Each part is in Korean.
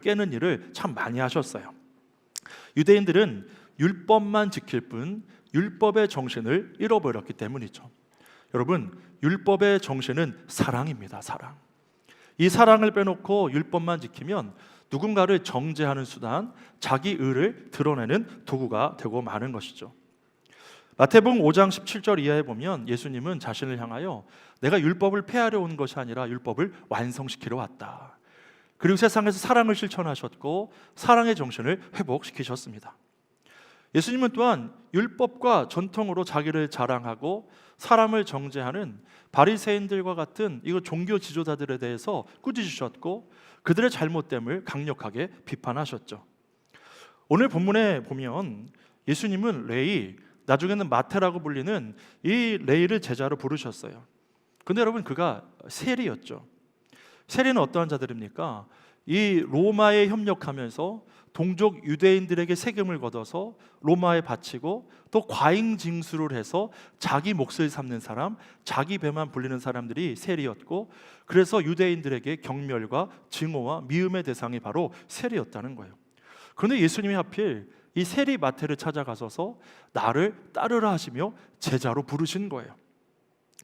깨는 일을 참 많이 하셨어요. 유대인들은 율법만 지킬 뿐 율법의 정신을 잃어버렸기 때문이죠. 여러분, 율법의 정신은 사랑입니다. 사랑. 이 사랑을 빼놓고 율법만 지키면 누군가를 정죄하는 수단, 자기 의를 드러내는 도구가 되고 마는 것이죠. 마태복음 5장 17절 이하에 보면 예수님은 자신을 향하여 내가 율법을 폐하려 온 것이 아니라 율법을 완성시키러 왔다. 그리고 세상에서 사랑을 실천하셨고 사랑의 정신을 회복시키셨습니다. 예수님은 또한 율법과 전통으로 자기를 자랑하고 사람을 정죄하는 바리새인들과 같은 이거 종교 지도자들에 대해서 꾸짖으셨고 그들의 잘못됨을 강력하게 비판하셨죠. 오늘 본문에 보면 예수님은 레위, 나중에는 마태라고 불리는 이 레위를 제자로 부르셨어요. 근데 여러분, 그가 세리였죠. 세리는 어떠한 자들입니까? 이 로마에 협력하면서 동족 유대인들에게 세금을 걷어서 로마에 바치고 또 과잉 징수를 해서 자기 몫을 삼는 사람, 자기 배만 불리는 사람들이 세리였고, 그래서 유대인들에게 경멸과 증오와 미움의 대상이 바로 세리였다는 거예요. 그런데 예수님이 하필 이 세리 마태를 찾아가셔서 나를 따르라 하시며 제자로 부르신 거예요.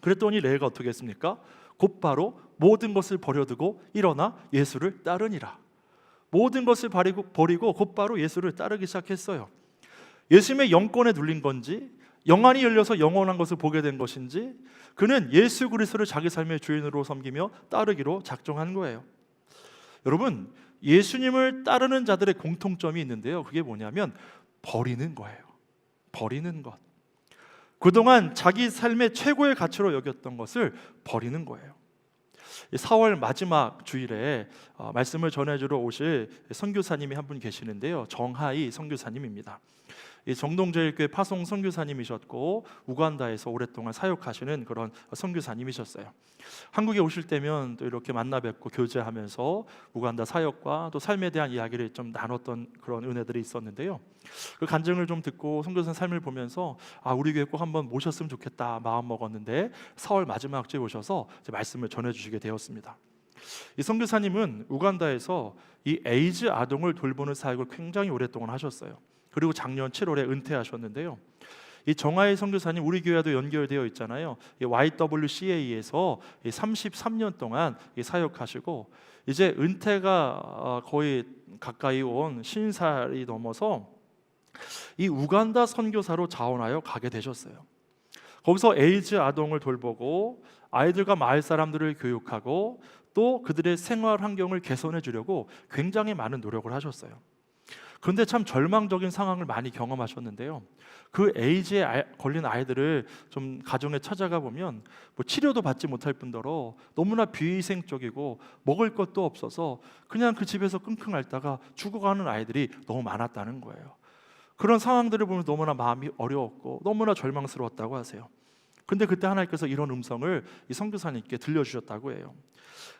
그랬더니 레위가 어떻게 했습니까? 곧바로 모든 것을 버려두고 일어나 예수를 따르니라. 모든 것을 버리고 곧바로 예수를 따르기 시작했어요. 예수님의 영권에 눌린 건지, 영안이 열려서 영원한 것을 보게 된 것인지, 그는 예수 그리스도를 자기 삶의 주인으로 섬기며 따르기로 작정한 거예요. 여러분, 예수님을 따르는 자들의 공통점이 있는데요, 그게 뭐냐면 버리는 거예요. 버리는 것. 그동안 자기 삶의 최고의 가치로 여겼던 것을 버리는 거예요. 4월 마지막 주일에 말씀을 전해주러 오실 선교사님이 한 분 계시는데요, 정하이 선교사님입니다. 이 정동제일교회 파송 선교사님이셨고 우간다에서 오랫동안 사역하시는 그런 선교사님이셨어요. 한국에 오실 때면 또 이렇게 만나 뵙고 교제하면서 우간다 사역과 또 삶에 대한 이야기를 좀 나눴던 그런 은혜들이 있었는데요, 그 간증을 좀 듣고 선교사님 삶을 보면서 우리 교회 꼭 한번 모셨으면 좋겠다 마음 먹었는데 4월 마지막 주에 오셔서 이제 말씀을 전해주시게 되었습니다. 이 선교사님은 우간다에서 이 에이즈 아동을 돌보는 사역을 굉장히 오랫동안 하셨어요. 그리고 작년 7월에 은퇴하셨는데요, 이 정하이 선교사님 우리 교회도 연결되어 있잖아요. 이 YWCA에서 33년 동안 사역하시고 이제 은퇴가 거의 가까이 온 50살이 넘어서 이 우간다 선교사로 자원하여 가게 되셨어요. 거기서 에이즈 아동을 돌보고 아이들과 마을 사람들을 교육하고 또 그들의 생활 환경을 개선해 주려고 굉장히 많은 노력을 하셨어요. 그런데 참 절망적인 상황을 많이 경험하셨는데요, 그 에이즈에 걸린 아이들을 좀 가정에 찾아가 보면 뭐 치료도 받지 못할 뿐더러 너무나 비위생적이고 먹을 것도 없어서 그냥 그 집에서 끙끙 앓다가 죽어가는 아이들이 너무 많았다는 거예요. 그런 상황들을 보면 너무나 마음이 어려웠고 너무나 절망스러웠다고 하세요. 근데 그때 하나님께서 이런 음성을 이 선교사님께 들려주셨다고 해요.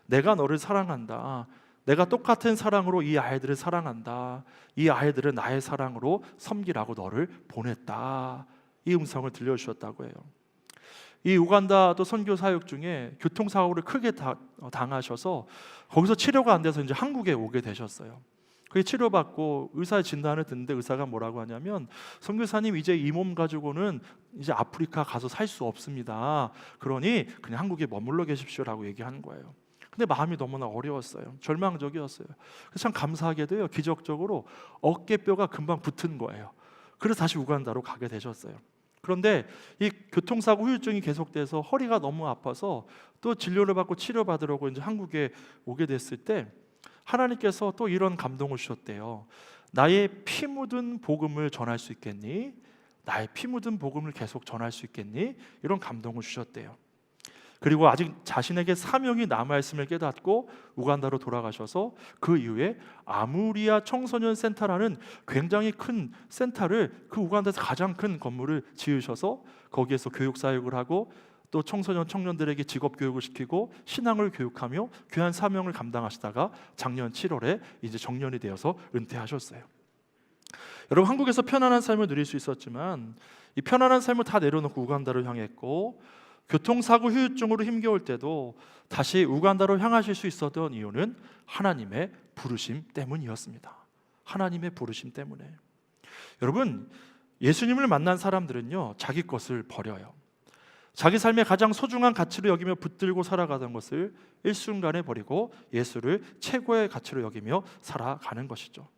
내가 너를 사랑한다. 내가 똑같은 사랑으로 이 아이들을 사랑한다. 이 아이들은 나의 사랑으로 섬기라고 너를 보냈다. 이 음성을 들려주셨다고 해요. 이 우간다 또 선교 사역 중에 교통사고를 크게 당하셔서 거기서 치료가 안 돼서 이제 한국에 오게 되셨어요. 그 치료받고 의사의 진단을 듣는데 의사가 뭐라고 하냐면, 선교사님 이제 이 몸 가지고는 이제 아프리카 가서 살 수 없습니다. 그러니 그냥 한국에 머물러 계십시오라고 얘기하는 거예요. 근데 마음이 너무나 어려웠어요. 절망적이었어요. 그래서 참 감사하게도요, 기적적으로 어깨뼈가 금방 붙은 거예요. 그래서 다시 우간다로 가게 되셨어요. 그런데 이 교통사고 후유증이 계속돼서 허리가 너무 아파서 또 진료를 받고 치료받으려고 이제 한국에 오게 됐을 때 하나님께서 또 이런 감동을 주셨대요. 나의 피 묻은 복음을 전할 수 있겠니? 나의 피 묻은 복음을 계속 전할 수 있겠니? 이런 감동을 주셨대요. 그리고 아직 자신에게 사명이 남아있음을 깨닫고 우간다로 돌아가셔서 그 이후에 아무리아 청소년 센터라는 굉장히 큰 센터를, 그 우간다에서 가장 큰 건물을 지으셔서 거기에서 교육사역을 하고 또 청년들에게 직업교육을 시키고 신앙을 교육하며 귀한 사명을 감당하시다가 작년 7월에 이제 정년이 되어서 은퇴하셨어요. 여러분, 한국에서 편안한 삶을 누릴 수 있었지만 이 편안한 삶을 다 내려놓고 우간다를 향했고, 교통사고 후유증으로 힘겨울 때도 다시 우간다로 향하실 수 있었던 이유는 하나님의 부르심 때문이었습니다. 하나님의 부르심 때문에. 여러분, 예수님을 만난 사람들은요, 자기 것을 버려요. 자기 삶의 가장 소중한 가치로 여기며 붙들고 살아가던 것을 일순간에 버리고 예수를 최고의 가치로 여기며 살아가는 것이죠.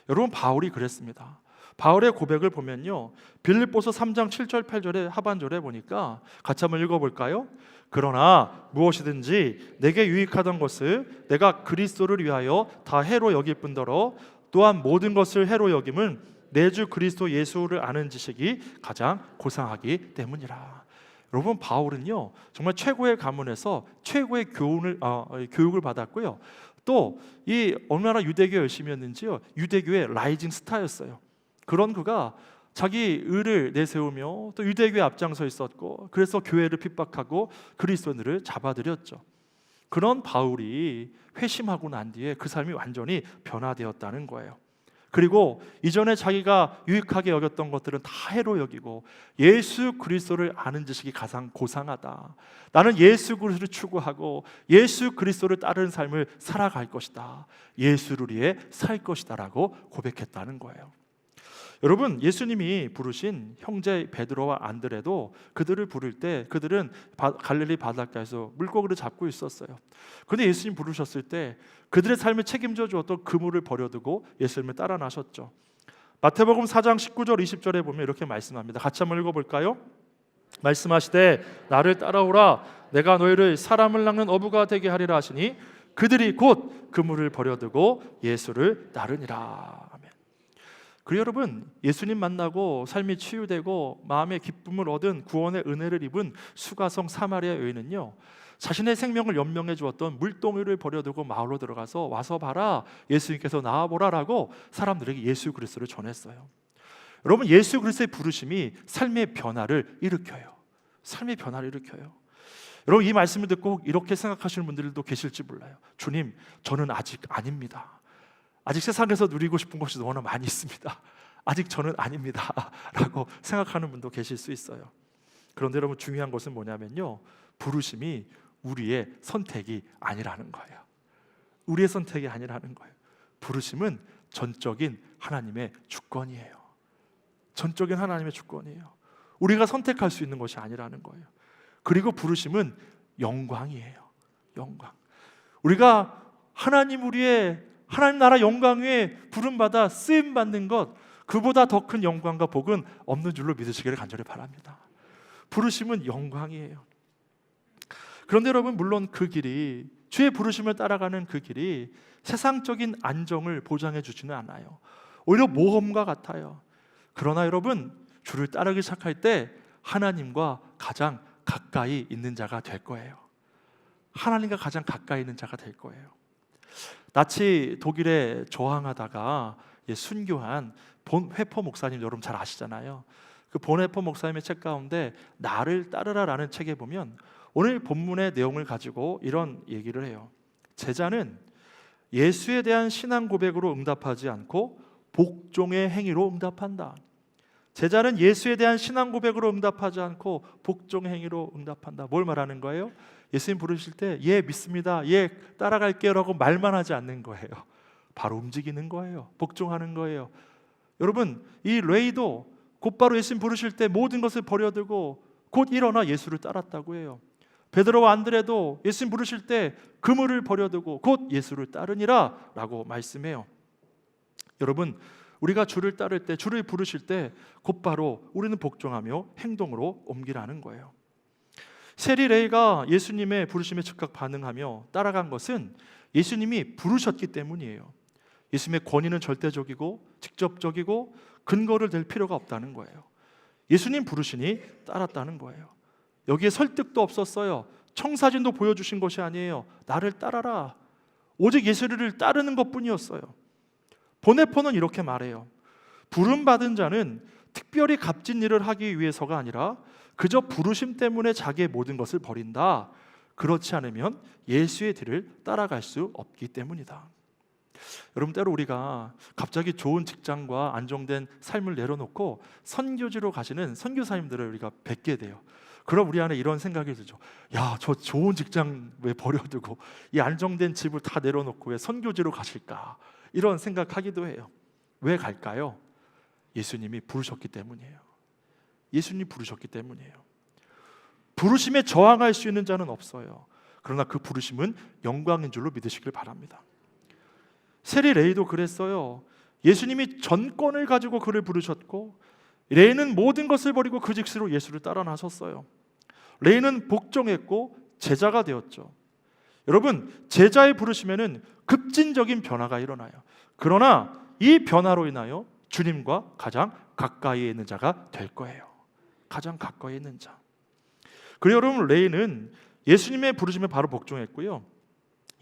여러분, 바울이 그랬습니다. 바울의 고백을 보면요, 빌립보서 3장 7절 8절의 하반절에 보니까 같이 한번 읽어볼까요? 그러나 무엇이든지 내게 유익하던 것을 내가 그리스도를 위하여 다 해로 여길 뿐더러 또한 모든 것을 해로 여김은 내 주 그리스도 예수를 아는 지식이 가장 고상하기 때문이라. 여러분, 바울은요 정말 최고의 가문에서 최고의 교육을 받았고요. 또 이 얼마나 유대교 열심히 했는지요, 유대교의 라이징 스타였어요. 그런 그가 자기 의를 내세우며 또 유대교에 앞장서 있었고, 그래서 교회를 핍박하고 그리스도인들을 잡아들였죠. 그런 바울이 회심하고 난 뒤에 그 삶이 완전히 변화되었다는 거예요. 그리고 이전에 자기가 유익하게 여겼던 것들은 다 해로 여기고 예수 그리스도를 아는 지식이 가장 고상하다. 나는 예수 그리스도를 추구하고 예수 그리스도를 따르는 삶을 살아갈 것이다. 예수를 위해 살 것이다 라고 고백했다는 거예요. 여러분, 예수님이 부르신 형제 베드로와 안드레도 그들을 부를 때 그들은 갈릴리 바닷가에서 물고기를 잡고 있었어요. 그런데 예수님 부르셨을 때 그들의 삶을 책임져 주었던 그물을 버려두고 예수님을 따라 나셨죠. 마태복음 4장 19절 20절에 보면 이렇게 말씀합니다. 같이 한번 읽어볼까요? 말씀하시되 나를 따라오라, 내가 너희를 사람을 낚는 어부가 되게 하리라 하시니 그들이 곧 그물을 버려두고 예수를 따르니라. 그리고 여러분, 예수님 만나고 삶이 치유되고 마음의 기쁨을 얻은 구원의 은혜를 입은 수가성 사마리아 여인은요, 자신의 생명을 연명해 주었던 물동이를 버려두고 마을로 들어가서 와서 봐라, 예수님께서 나와보라라고 사람들에게 예수 그리스도를 전했어요. 여러분, 예수 그리스도의 부르심이 삶의 변화를 일으켜요. 삶의 변화를 일으켜요. 여러분, 이 말씀을 듣고 이렇게 생각하시는 분들도 계실지 몰라요. 주님, 저는 아직 아닙니다. 아직 세상에서 누리고 싶은 것이 너무나 많이 있습니다. 아직 저는 아닙니다 라고 생각하는 분도 계실 수 있어요. 그런데 여러분, 중요한 것은 뭐냐면요, 부르심이 우리의 선택이 아니라는 거예요. 우리의 선택이 아니라는 거예요. 부르심은 전적인 하나님의 주권이에요. 전적인 하나님의 주권이에요. 우리가 선택할 수 있는 것이 아니라는 거예요. 그리고 부르심은 영광이에요. 영광. 우리가 하나님 나라 영광 위에 부름받아 쓰임받는 것, 그보다 더 큰 영광과 복은 없는 줄로 믿으시기를 간절히 바랍니다. 부르심은 영광이에요. 그런데 여러분, 물론 그 길이, 주의 부르심을 따라가는 그 길이 세상적인 안정을 보장해 주지는 않아요. 오히려 모험과 같아요. 그러나 여러분, 주를 따르기 시작할 때 하나님과 가장 가까이 있는 자가 될 거예요. 하나님과 가장 가까이 있는 자가 될 거예요. 나치 독일에 저항하다가 순교한 본회퍼 목사님, 여러분 잘 아시잖아요. 그 본회퍼 목사님의 책 가운데 나를 따르라라는 책에 보면 오늘 본문의 내용을 가지고 이런 얘기를 해요. 제자는 예수에 대한 신앙 고백으로 응답하지 않고 복종의 행위로 응답한다. 제자는 예수에 대한 신앙 고백으로 응답하지 않고 복종의 행위로 응답한다. 뭘 말하는 거예요? 예수님 부르실 때 예 믿습니다, 예 따라갈게요 라고 말만 하지 않는 거예요. 바로 움직이는 거예요. 복종하는 거예요. 여러분, 이 레이도 곧바로 예수님 부르실 때 모든 것을 버려두고 곧 일어나 예수를 따랐다고 해요. 베드로와 안드레도 예수님 부르실 때 그물을 버려두고 곧 예수를 따르니라 라고 말씀해요. 여러분, 우리가 주를 따를 때, 주를 부르실 때 곧바로 우리는 복종하며 행동으로 옮기라는 거예요. 세리 레이가 예수님의 부르심에 즉각 반응하며 따라간 것은 예수님이 부르셨기 때문이에요. 예수님의 권위는 절대적이고 직접적이고 근거를 댈 필요가 없다는 거예요. 예수님 부르시니 따랐다는 거예요. 여기에 설득도 없었어요. 청사진도 보여주신 것이 아니에요. 나를 따라라. 오직 예수를 따르는 것뿐이었어요. 보네포는 이렇게 말해요. 부름받은 자는 특별히 값진 일을 하기 위해서가 아니라 그저 부르심 때문에 자기의 모든 것을 버린다. 그렇지 않으면 예수의 뒤를 따라갈 수 없기 때문이다. 여러분, 때로 우리가 갑자기 좋은 직장과 안정된 삶을 내려놓고 선교지로 가시는 선교사님들을 우리가 뵙게 돼요. 그럼 우리 안에 이런 생각이 들죠. 야, 저 좋은 직장 왜 버려두고 이 안정된 집을 다 내려놓고 왜 선교지로 가실까? 이런 생각하기도 해요. 왜 갈까요? 예수님이 부르셨기 때문이에요. 예수님이 부르셨기 때문이에요. 부르심에 저항할 수 있는 자는 없어요. 그러나 그 부르심은 영광인 줄로 믿으시길 바랍니다. 세리 레이도 그랬어요. 예수님이 전권을 가지고 그를 부르셨고, 레이는 모든 것을 버리고 그 즉시로 예수를 따라 나섰어요. 레이는 복종했고 제자가 되었죠. 여러분, 제자의 부르심에는 급진적인 변화가 일어나요. 그러나 이 변화로 인하여 주님과 가장 가까이에 있는 자가 될 거예요. 가장 가까이에 있는 자. 그리고 여러분, 레이는 예수님의 부르심에 바로 복종했고요.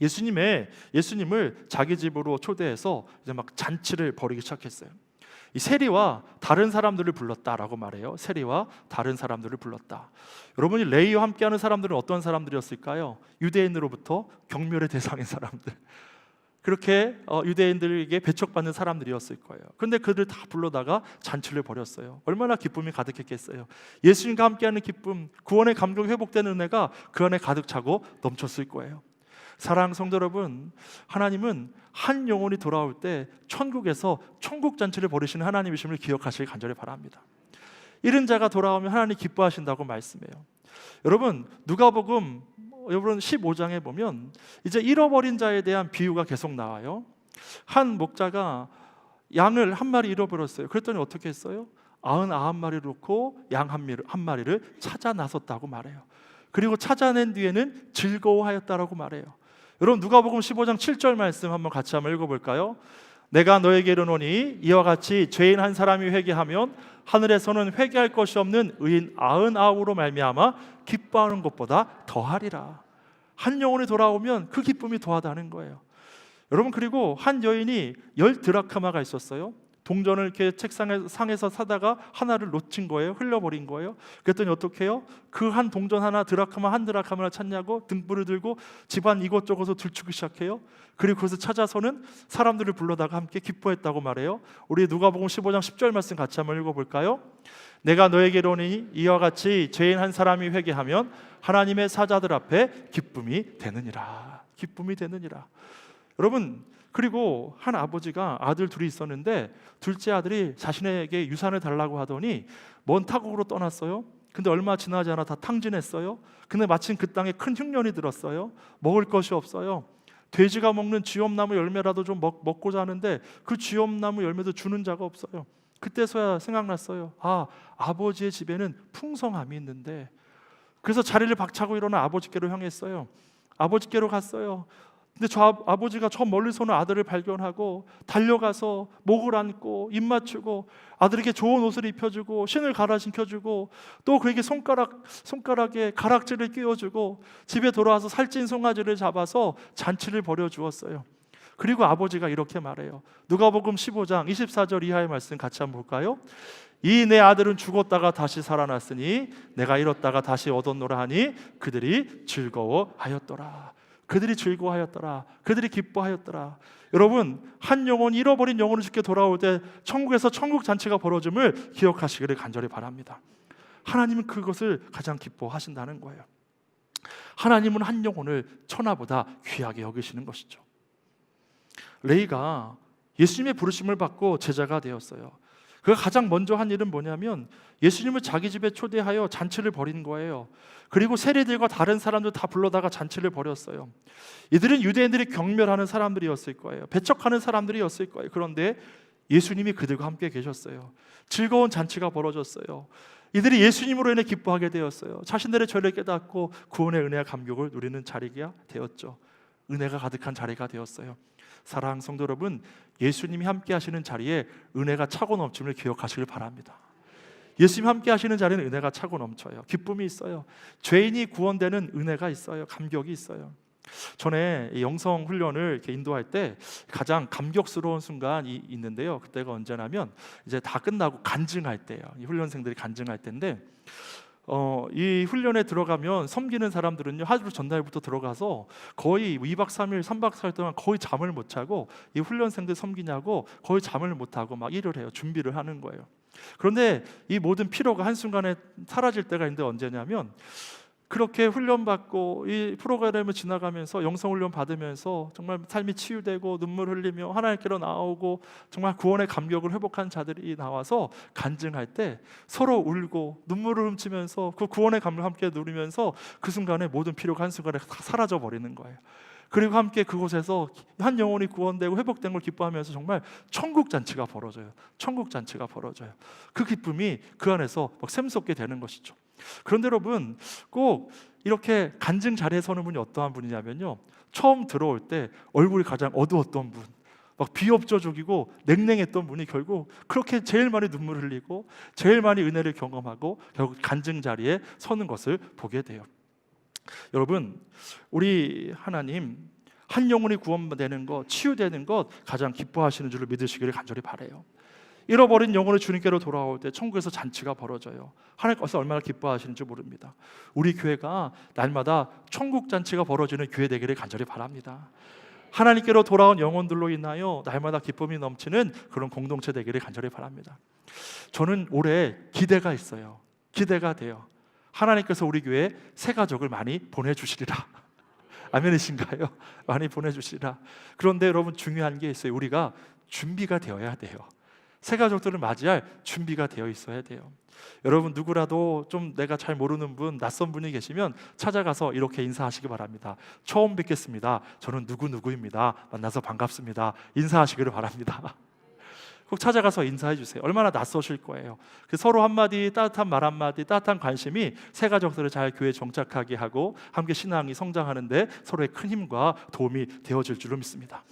예수님을 자기 집으로 초대해서 이제 막 잔치를 벌이기 시작했어요. 이 세리와 다른 사람들을 불렀다라고 말해요. 세리와 다른 사람들을 불렀다. 여러분이 레이와 함께하는 사람들은 어떤 사람들이었을까요? 유대인으로부터 경멸의 대상인 사람들. 그렇게 유대인들에게 배척받는 사람들이었을 거예요. 그런데 그들을 다 불러다가 잔치를 벌였어요. 얼마나 기쁨이 가득했겠어요. 예수님과 함께하는 기쁨, 구원의 감격이 회복되는 은혜가 그 안에 가득 차고 넘쳤을 거예요. 사랑하는 성도 여러분, 하나님은 한 영혼이 돌아올 때 천국에서 천국 잔치를 벌이시는 하나님이심을 기억하시길 간절히 바랍니다. 잃은 자가 돌아오면 하나님 기뻐하신다고 말씀해요. 여러분, 누가복음 15장에 보면 이제 잃어버린 자에 대한 비유가 계속 나와요. 한 목자가 양을 한 마리 잃어버렸어요. 그랬더니 어떻게 했어요? 99마리를 놓고 양 한 마리를 찾아 나섰다고 말해요. 그리고 찾아낸 뒤에는 즐거워하였다라고 말해요. 여러분, 누가복음 15장 7절 말씀 같이 한번 읽어볼까요? 내가 너에게 이르노니 이와 같이 죄인 한 사람이 회개하면 하늘에서는 회개할 것이 없는 의인 99으로 말미암아 기뻐하는 것보다 더하리라. 한 영혼이 돌아오면 그 기쁨이 더하다는 거예요. 여러분, 그리고 한 여인이 10드라크마가 있었어요. 동전을 이렇게 상에서 사다가 하나를 놓친 거예요. 흘려버린 거예요. 그랬더니 어떻게 해요? 그 한 동전 하나, 한 드라크마를 찾냐고 등불을 들고 집안 이곳저곳을 들추기 시작해요. 그리고 그것을 찾아서는 사람들을 불러다가 함께 기뻐했다고 말해요. 우리 누가복음 15장 10절 말씀 같이 한번 읽어볼까요? 내가 너에게 이르노니 이와 같이 죄인 한 사람이 회개하면 하나님의 사자들 앞에 기쁨이 되느니라. 기쁨이 되느니라. 여러분, 그리고 한 아버지가 아들 둘이 있었는데 둘째 아들이 자신에게 유산을 달라고 하더니 먼 타국으로 떠났어요. 근데 얼마 지나지 않아 다 탕진했어요. 근데 마침 그 땅에 큰 흉년이 들었어요. 먹을 것이 없어요. 돼지가 먹는 쥐엄나무 열매라도 좀 먹고자 하는데 그 쥐엄나무 열매도 주는 자가 없어요. 그때서야 생각났어요. 아버지의 집에는 풍성함이 있는데. 그래서 자리를 박차고 일어나 아버지께로 향했어요. 아버지께로 갔어요. 근데 아버지가 저 멀리서는 아들을 발견하고 달려가서 목을 안고 입 맞추고 아들에게 좋은 옷을 입혀주고 신을 갈아신켜주고 또 그에게 손가락에 가락지를 끼워주고 집에 돌아와서 살찐 송아지를 잡아서 잔치를 벌여주었어요. 그리고 아버지가 이렇게 말해요. 누가복음 15장 24절 이하의 말씀 같이 한번 볼까요? 이 내 아들은 죽었다가 다시 살아났으니 내가 잃었다가 다시 얻었노라 하니 그들이 즐거워하였더라. 그들이 즐거워하였더라. 그들이 기뻐하였더라. 여러분, 한 영혼, 잃어버린 영혼을 주께 돌아올 때 천국에서 천국 잔치가 벌어짐을 기억하시기를 간절히 바랍니다. 하나님은 그것을 가장 기뻐하신다는 거예요. 하나님은 한 영혼을 천하보다 귀하게 여기시는 것이죠. 레이가 예수님의 부르심을 받고 제자가 되었어요. 그가 가장 먼저 한 일은 뭐냐면 예수님을 자기 집에 초대하여 잔치를 벌인 거예요. 그리고 세리들과 다른 사람들 다 불러다가 잔치를 벌였어요. 이들은 유대인들이 경멸하는 사람들이었을 거예요. 배척하는 사람들이었을 거예요. 그런데 예수님이 그들과 함께 계셨어요. 즐거운 잔치가 벌어졌어요. 이들이 예수님으로 인해 기뻐하게 되었어요. 자신들의 죄를 깨닫고 구원의 은혜와 감격을 누리는 자리가 되었죠. 은혜가 가득한 자리가 되었어요. 사랑하는 성도 여러분, 예수님이 함께 하시는 자리에 은혜가 차고 넘침을 기억하시길 바랍니다. 예수님 함께 하시는 자리는 은혜가 차고 넘쳐요. 기쁨이 있어요. 죄인이 구원되는 은혜가 있어요. 감격이 있어요. 전에 영성 훈련을 이렇게 인도할 때 가장 감격스러운 순간이 있는데요. 그때가 언제냐면 이제 다 끝나고 간증할 때예요. 이 훈련생들이 간증할 때인데 이 훈련에 들어가면 섬기는 사람들은요, 하루 전날부터 들어가서 거의 2박 3일, 3박 4일 동안 거의 잠을 못 자고 이 훈련생들 섬기냐고 거의 잠을 못 하고 막 일을 해요. 준비를 하는 거예요. 그런데 이 모든 피로가 한순간에 사라질 때가 있는데 언제냐면, 그렇게 훈련받고 이 프로그램을 지나가면서 영성훈련 받으면서 정말 삶이 치유되고 눈물 흘리며 하나님께로 나오고 정말 구원의 감격을 회복한 자들이 나와서 간증할 때 서로 울고 눈물을 훔치면서 그 구원의 감격을 함께 누리면서 그 순간에 모든 피로가 한순간에 다 사라져 버리는 거예요. 그리고 함께 그곳에서 한 영혼이 구원되고 회복된 걸 기뻐하면서 정말 천국 잔치가 벌어져요. 천국 잔치가 벌어져요. 그 기쁨이 그 안에서 막 샘솟게 되는 것이죠. 그런데 여러분, 꼭 이렇게 간증 자리에 서는 분이 어떠한 분이냐면요, 처음 들어올 때 얼굴이 가장 어두웠던 분, 막 비협조적이고 냉랭했던 분이 결국 그렇게 제일 많이 눈물 흘리고 제일 많이 은혜를 경험하고 결국 간증 자리에 서는 것을 보게 돼요. 여러분, 우리 하나님 한 영혼이 구원되는 것, 치유되는 것 가장 기뻐하시는 줄을 믿으시기를 간절히 바라요. 잃어버린 영혼이 주님께로 돌아올 때 천국에서 잔치가 벌어져요. 하나님께서 얼마나 기뻐하시는지 모릅니다. 우리 교회가 날마다 천국 잔치가 벌어지는 교회 되기를 간절히 바랍니다. 하나님께로 돌아온 영혼들로 인하여 날마다 기쁨이 넘치는 그런 공동체 되기를 간절히 바랍니다. 저는 올해 기대가 있어요. 기대가 돼요. 하나님께서 우리 교회에 새 가족을 많이 보내주시리라. 아멘이신가요? 많이 보내주시리라. 그런데 여러분, 중요한 게 있어요. 우리가 준비가 되어야 돼요. 새 가족들을 맞이할 준비가 되어 있어야 돼요. 여러분, 누구라도 좀 내가 잘 모르는 분, 낯선 분이 계시면 찾아가서 이렇게 인사하시기 바랍니다. 처음 뵙겠습니다. 저는 누구누구입니다. 만나서 반갑습니다. 인사하시기를 바랍니다. 꼭 찾아가서 인사해 주세요. 얼마나 낯서실 거예요. 서로 한마디, 따뜻한 말 한마디, 따뜻한 관심이 새 가족들을 잘 교회에 정착하게 하고 함께 신앙이 성장하는 데 서로의 큰 힘과 도움이 되어질 줄로 믿습니다.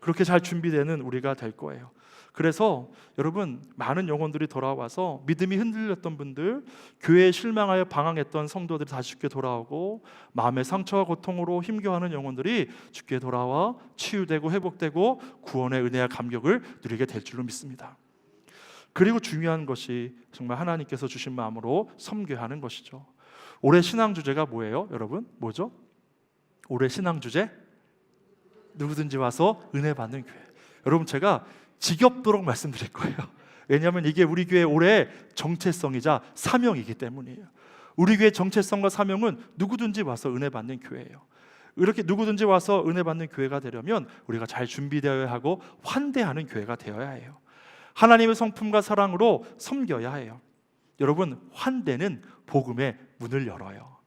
그렇게 잘 준비되는 우리가 될 거예요. 그래서 여러분, 많은 영혼들이 돌아와서 믿음이 흔들렸던 분들, 교회에 실망하여 방황했던 성도들이 다시 주께 돌아오고 마음의 상처와 고통으로 힘겨워하는 영혼들이 주께 돌아와 치유되고 회복되고 구원의 은혜와 감격을 누리게 될 줄로 믿습니다. 그리고 중요한 것이 정말 하나님께서 주신 마음으로 섬겨하는 것이죠. 올해 신앙 주제가 뭐예요? 여러분, 뭐죠? 올해 신앙 주제? 누구든지 와서 은혜 받는 교회. 여러분, 제가 지겹도록 말씀드릴 거예요. 왜냐하면 이게 우리 교회 올해 정체성이자 사명이기 때문이에요. 우리 교회 정체성과 사명은 누구든지 와서 은혜 받는 교회예요. 이렇게 누구든지 와서 은혜 받는 교회가 되려면 우리가 잘 준비되어야 하고 환대하는 교회가 되어야 해요. 하나님의 성품과 사랑으로 섬겨야 해요. 여러분, 환대는 복음의 문을 열어요.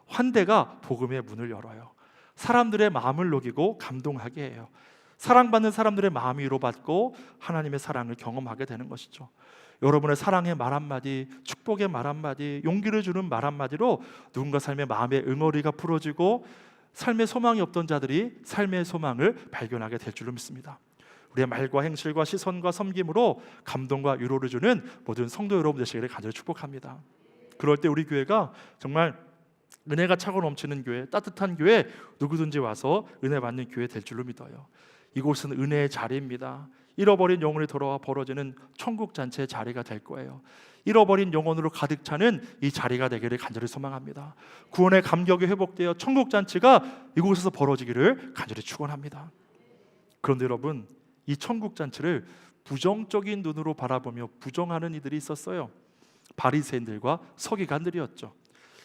환대가 복음의 문을 열어요. 사람들의 마음을 녹이고 감동하게 해요. 사랑받는 사람들의 마음이 위로받고 하나님의 사랑을 경험하게 되는 것이죠. 여러분의 사랑의 말 한마디, 축복의 말 한마디, 용기를 주는 말 한마디로 누군가 삶의 마음의 응어리가 풀어지고 삶의 소망이 없던 자들이 삶의 소망을 발견하게 될 줄로 믿습니다. 우리의 말과 행실과 시선과 섬김으로 감동과 위로를 주는 모든 성도 여러분 되시기를 간절히 축복합니다. 그럴 때 우리 교회가 정말 은혜가 차고 넘치는 교회, 따뜻한 교회, 누구든지 와서 은혜 받는 교회 될 줄로 믿어요. 이곳은 은혜의 자리입니다. 잃어버린 영혼이 돌아와 벌어지는 천국 잔치의 자리가 될 거예요. 잃어버린 영혼으로 가득 차는 이 자리가 되기를 간절히 소망합니다. 구원의 감격이 회복되어 천국 잔치가 이곳에서 벌어지기를 간절히 축원합니다. 그런데 여러분, 이 천국 잔치를 부정적인 눈으로 바라보며 부정하는 이들이 있었어요. 바리새인들과 서기관들이었죠.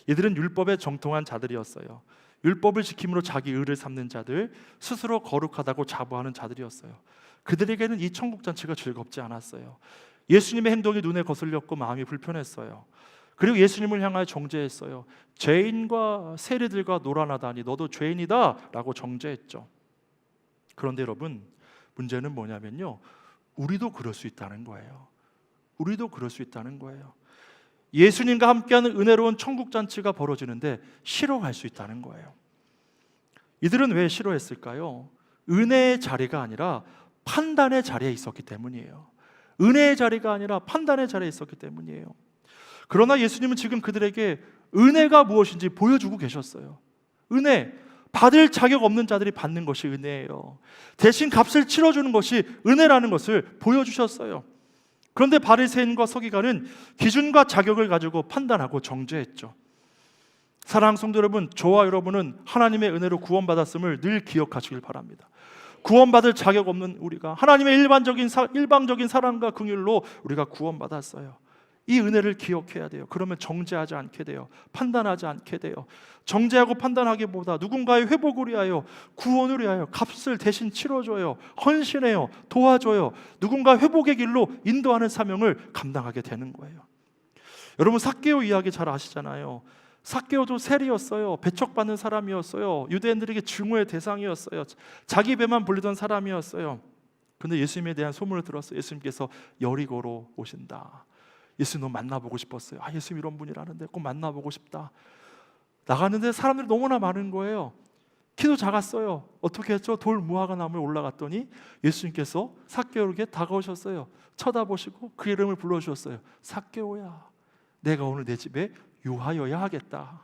이들은 율법에 정통한 자들이었어요. 율법을 지킴으로 자기 의를 삼는 자들, 스스로 거룩하다고 자부하는 자들이었어요. 그들에게는 이 천국 잔치가 즐겁지 않았어요. 예수님의 행동이 눈에 거슬렸고 마음이 불편했어요. 그리고 예수님을 향하여 정죄했어요. 죄인과 세리들과 놀아나다니 너도 죄인이다 라고 정죄했죠. 그런데 여러분, 문제는 뭐냐면요, 우리도 그럴 수 있다는 거예요. 우리도 그럴 수 있다는 거예요. 예수님과 함께하는 은혜로운 천국 잔치가 벌어지는데 싫어할 수 있다는 거예요. 이들은 왜 싫어했을까요? 은혜의 자리가 아니라 판단의 자리에 있었기 때문이에요. 은혜의 자리가 아니라 판단의 자리에 있었기 때문이에요. 그러나 예수님은 지금 그들에게 은혜가 무엇인지 보여주고 계셨어요. 은혜, 받을 자격 없는 자들이 받는 것이 은혜예요. 대신 값을 치러주는 것이 은혜라는 것을 보여주셨어요. 그런데 바리새인과 서기관은 기준과 자격을 가지고 판단하고 정죄했죠. 사랑하는 성도 여러분, 저와 여러분은 하나님의 은혜로 구원받았음을 늘 기억하시길 바랍니다. 구원받을 자격 없는 우리가 하나님의 일방적인 사랑과 긍휼로 우리가 구원받았어요. 이 은혜를 기억해야 돼요. 그러면 정죄하지 않게 돼요. 판단하지 않게 돼요. 정죄하고 판단하기보다 누군가의 회복을 위하여, 구원을 위하여 값을 대신 치러줘요. 헌신해요. 도와줘요. 누군가 회복의 길로 인도하는 사명을 감당하게 되는 거예요. 여러분, 삭개오 이야기 잘 아시잖아요. 삭개오도 세리였어요. 배척받는 사람이었어요. 유대인들에게 증오의 대상이었어요. 자기 배만 불리던 사람이었어요. 그런데 예수님에 대한 소문을 들었어요. 예수님께서 여리고로 오신다. 예수님 너무 만나보고 싶었어요. 예수님 이런 분이라는데 꼭 만나보고 싶다. 나갔는데 사람들이 너무나 많은 거예요. 키도 작았어요. 어떻게 했죠? 돌 무화과 나무에 올라갔더니 예수님께서 삭개오에게 다가오셨어요. 쳐다보시고 그 이름을 불러주셨어요. 삭개오야, 내가 오늘 내 집에 유하여야 하겠다.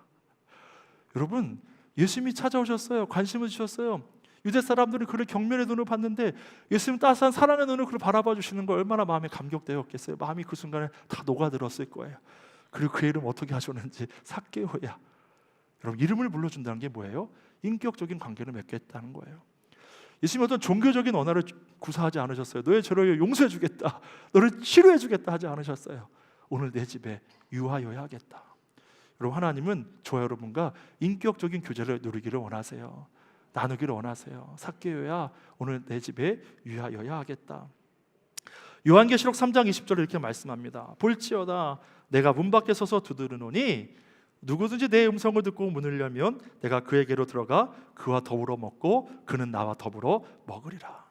여러분, 예수님이 찾아오셨어요. 관심을 주셨어요. 유대 사람들은 그를 경멸의 눈으로 봤는데 예수님 따스한 사랑의 눈으로 그를 바라봐 주시는 거 얼마나 마음에 감격되었겠어요. 마음이 그 순간에 다 녹아들었을 거예요. 그리고 그 이름 어떻게 하셨는지, 삭개오야. 여러분, 이름을 불러준다는 게 뭐예요? 인격적인 관계를 맺겠다는 거예요. 예수님이 어떤 종교적인 언어를 구사하지 않으셨어요. 너의 죄를 용서해 주겠다, 너를 치료해 주겠다 하지 않으셨어요. 오늘 내 집에 유하여야 하겠다. 여러분, 하나님은 저와 여러분과 인격적인 교제를 누리기를 원하세요. 나누기를 원하세요. 삭개오야, 오늘 내 집에 유하여야 하겠다. 요한계시록 3장 20절에 이렇게 말씀합니다. 볼지어다, 내가 문 밖에 서서 두드리노니 누구든지 내 음성을 듣고 문을 열면 내가 그에게로 들어가 그와 더불어 먹고 그는 나와 더불어 먹으리라.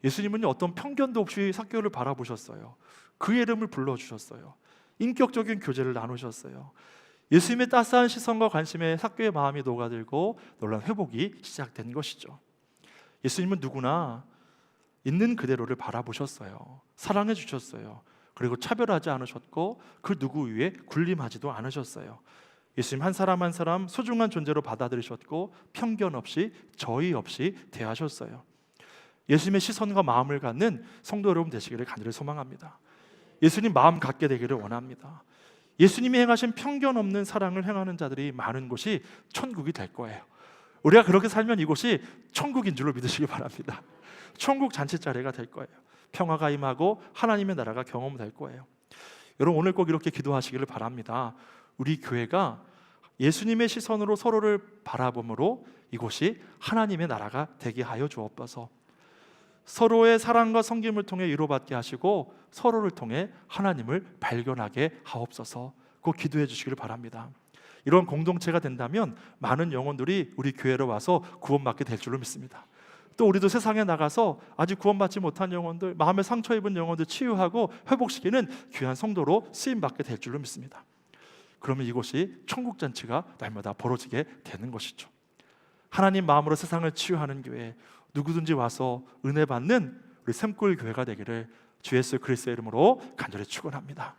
예수님은 어떤 편견도 없이 삭개오를 바라보셨어요. 그의 이름을 불러주셨어요. 인격적인 교제를 나누셨어요. 예수님의 따스한 시선과 관심에 삭개오의 마음이 녹아들고 놀라운 회복이 시작된 것이죠. 예수님은 누구나 있는 그대로를 바라보셨어요. 사랑해 주셨어요. 그리고 차별하지 않으셨고 그 누구 위에 군림하지도 않으셨어요. 예수님 한 사람 한 사람 소중한 존재로 받아들이셨고 편견 없이 저의 없이 대하셨어요. 예수님의 시선과 마음을 갖는 성도 여러분 되시기를 간절히 소망합니다. 예수님 마음 갖게 되기를 원합니다. 예수님이 행하신 편견 없는 사랑을 행하는 자들이 많은 곳이 천국이 될 거예요. 우리가 그렇게 살면 이곳이 천국인 줄로 믿으시기 바랍니다. 천국 잔치자리가 될 거예요. 평화가 임하고 하나님의 나라가 경험될 거예요. 여러분, 오늘 꼭 이렇게 기도하시기를 바랍니다. 우리 교회가 예수님의 시선으로 서로를 바라봄으로 이곳이 하나님의 나라가 되게 하여 주옵소서. 서로의 사랑과 섬김을 통해 위로받게 하시고 서로를 통해 하나님을 발견하게 하옵소서. 꼭 기도해 주시기를 바랍니다. 이런 공동체가 된다면 많은 영혼들이 우리 교회로 와서 구원받게 될 줄로 믿습니다. 또 우리도 세상에 나가서 아직 구원받지 못한 영혼들, 마음에 상처 입은 영혼들 치유하고 회복시키는 귀한 성도로 쓰임받게 될 줄로 믿습니다. 그러면 이곳이 천국잔치가 날마다 벌어지게 되는 것이죠. 하나님 마음으로 세상을 치유하는 교회, 누구든지 와서 은혜 받는 우리 샘골 교회가 되기를 주 예수 그리스도의 이름으로 간절히 축원합니다.